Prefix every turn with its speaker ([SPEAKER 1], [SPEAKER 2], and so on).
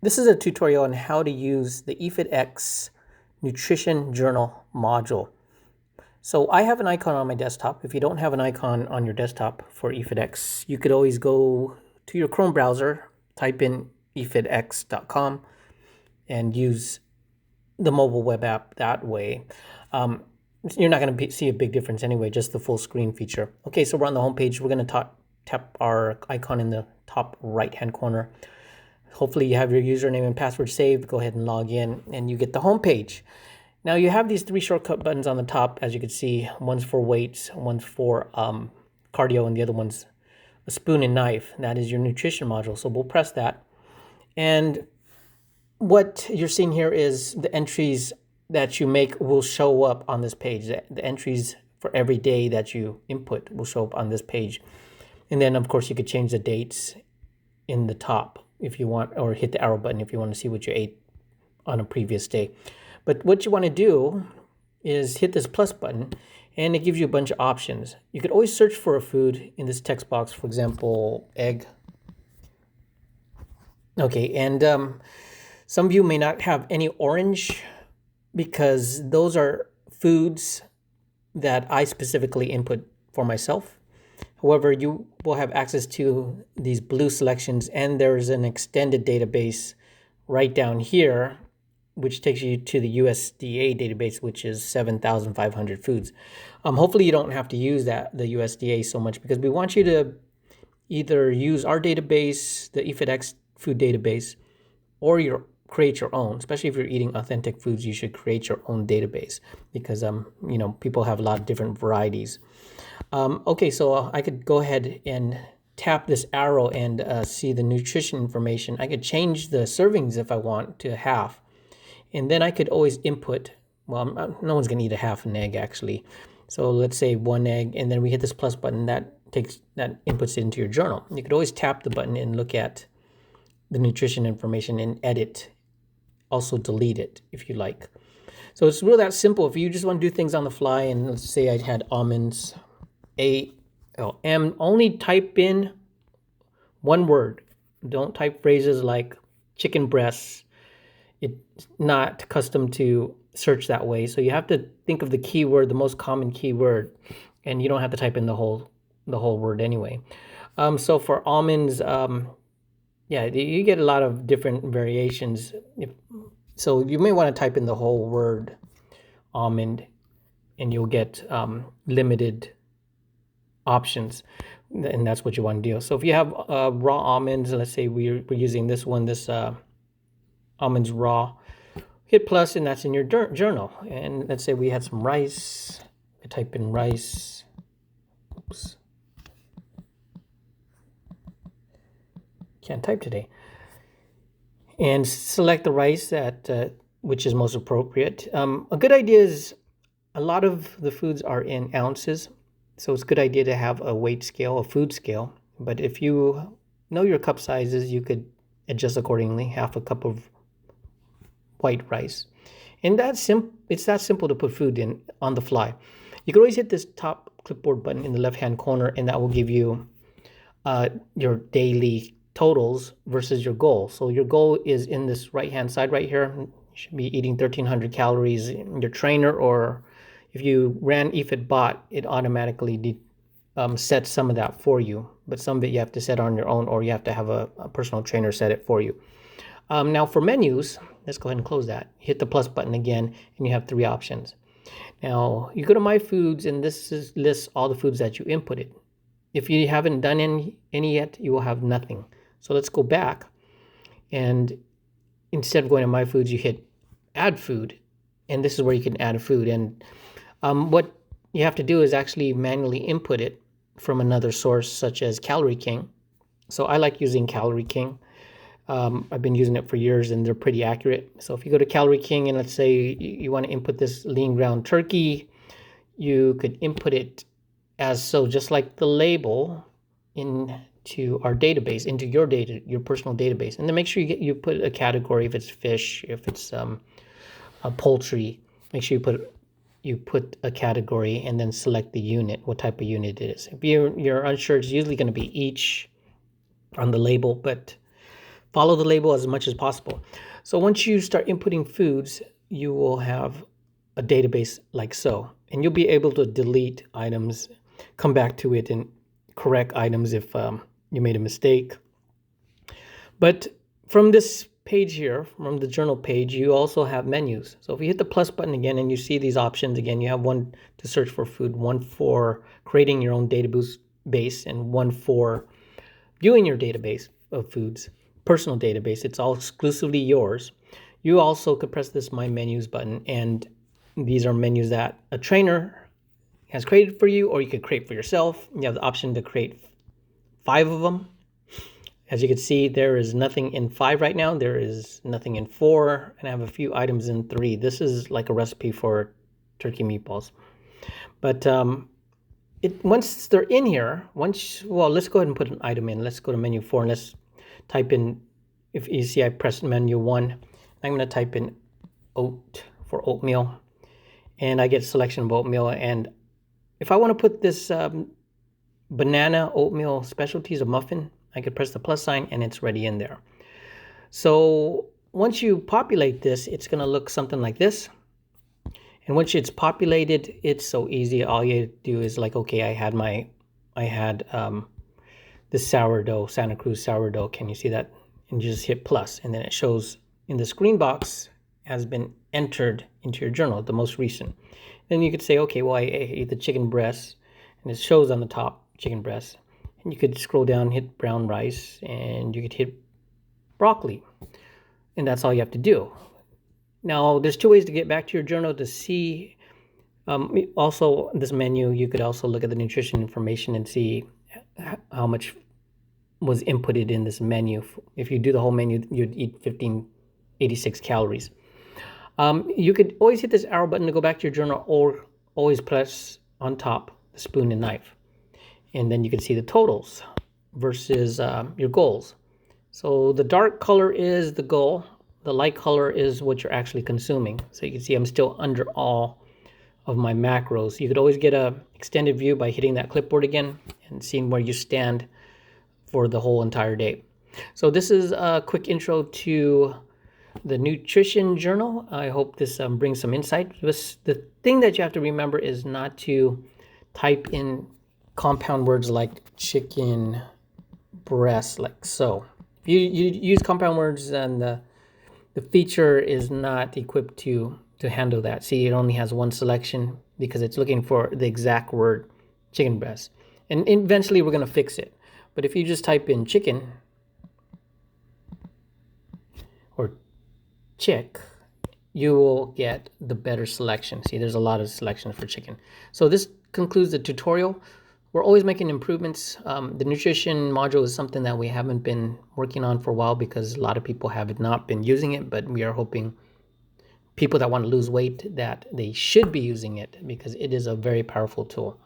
[SPEAKER 1] This is a tutorial on how to use the EfitX Nutrition Journal module. So I have an icon on my desktop. If you don't have an icon on your desktop for EfitX, you could always go to your Chrome browser, type in efitx.com, and use the mobile web app that way. You're not going to see a big difference anyway, just the full screen feature. Okay, so we're on the home page. We're going to tap our icon in the top right-hand corner. Hopefully you have your username and password saved. Go ahead and log in and you get the home page. Now you have these three shortcut buttons on the top, as you can see. One's for weights, one's for cardio, and the other one's a spoon and knife. That is your nutrition module. So we'll press that. And what you're seeing here is the entries that you make will show up on this page. The entries for every day that you input will show up on this page. And then, of course, you could change the dates in the top if you want, or hit the arrow button if you want to see what you ate on a previous day. But what you want to do is hit this plus button, and it gives you a bunch of options. You could always search for a food in this text box, for example, egg. Okay, and some of you may not have any orange because those are foods that I specifically input for myself. However, you will have access to these blue selections, and there's an extended database right down here, which takes you to the USDA database, which is 7,500 foods. Hopefully you don't have to use the USDA so much, because we want you to either use our database, the EfitX food database, or create your own. Especially if you're eating authentic foods, you should create your own database, because people have a lot of different varieties. Okay, so I could go ahead and tap this arrow and see the nutrition information. I could change the servings if I want to half. And then I could always input, well, no one's going to eat a half an egg actually. So let's say one egg, and then we hit this plus button that inputs it into your journal. You could always tap the button and look at the nutrition information and edit, also delete it if you like. So it's really that simple. If you just want to do things on the fly, and let's say I had almonds, only type in one word. Don't type phrases like chicken breasts. It's not custom to search that way. So you have to think of the keyword, the most common keyword, and you don't have to type in the whole word anyway. So for almonds, you get a lot of different variations. So you may want to type in the whole word almond, and you'll get limited options, and that's what you want to do. So if you have raw almonds, let's say we're using this one, this almonds raw, hit plus, and that's in your journal. And let's say we had some rice. I type in rice. Oops. Can't type today. And select the rice that which is most appropriate. A good idea is, a lot of the foods are in ounces, so it's a good idea to have a weight scale, a food scale. But if you know your cup sizes, you could adjust accordingly. Half a cup of white rice, and it's that simple to put food in on the fly. You can always hit this top clipboard button in the left-hand corner, and that will give you your daily totals versus your goal. So your goal is in this right-hand side right here. You should be eating 1,300 calories. Your trainer, or if you ran EfitBot, it automatically sets some of that for you. But some of it you have to set on your own, or you have to have a personal trainer set it for you. Now for menus, let's go ahead and close that. Hit the plus button again, and you have three options. Now you go to My Foods, and this lists all the foods that you inputted. If you haven't done any yet, you will have nothing. So let's go back, and instead of going to My Foods, you hit Add Food, and this is where you can add a food. And what you have to do is actually manually input it from another source, such as Calorie King. So I like using Calorie King. I've been using it for years, and they're pretty accurate. So if you go to Calorie King, and let's say you want to input this lean ground turkey, you could input it as so, just like the label, into our database, into your personal database. And then make sure you put a category. If it's fish, if it's a poultry, make sure you put a category, and then select the unit, what type of unit it is. If you're unsure, it's usually going to be each on the label, but follow the label as much as possible. So once you start inputting foods, you will have a database like so, and you'll be able to delete items, come back to it and correct items if you made a mistake. But from this page here, from the journal page, you also have menus. So if you hit the plus button again and you see these options again, you have one to search for food, one for creating your own database, and one for viewing your database of foods, personal database. It's all exclusively yours. You also could press this My Menus button, and these are menus that a trainer has created for you, or you could create for yourself. You have the option to create 5 of them. As you can see, there is nothing in 5 right now. There is nothing in 4, and I have a few items in 3. This is like a recipe for turkey meatballs. But once they're in here, let's go ahead and put an item in. Let's go to menu 4 and let's type in, if you see I pressed menu 1, I'm going to type in oat for oatmeal, and I get a selection of oatmeal. And if I want to put this banana oatmeal specialties, a muffin, I could press the plus sign and it's ready in there. So once you populate this, it's going to look something like this. And once it's populated, it's so easy. All you do is like, okay, I had this sourdough, Santa Cruz sourdough. Can you see that? And you just hit plus, and then it shows in this green box has been entered into your journal, the most recent. Then you could say, okay, well, I ate the chicken breast, and it shows on the top chicken breast. And you could scroll down, hit brown rice, and you could hit broccoli. And that's all you have to do. Now, there's 2 ways to get back to your journal to see. Also, this menu, you could also look at the nutrition information and see how much was inputted in this menu. If you do the whole menu, you'd eat 1586 calories. You could always hit this arrow button to go back to your journal, or always press on top the spoon and knife. And then you can see the totals versus your goals. So the dark color is the goal. The light color is what you're actually consuming. So you can see I'm still under all of my macros. You could always get a extended view by hitting that clipboard again and seeing where you stand for the whole entire day. So this is a quick intro to the nutrition journal. I hope this brings some insight. The thing that you have to remember is not to type in compound words like chicken breast, like so. If you use compound words, and the feature is not equipped to handle that. See, it only has one selection because it's looking for the exact word chicken breast. And eventually we're going to fix it. But if you just type in chicken or chick, you will get the better selection. See, there's a lot of selections for chicken. So this concludes the tutorial. We're always making improvements. The nutrition module is something that we haven't been working on for a while because a lot of people have not been using it, but we are hoping people that want to lose weight that they should be using it because it is a very powerful tool.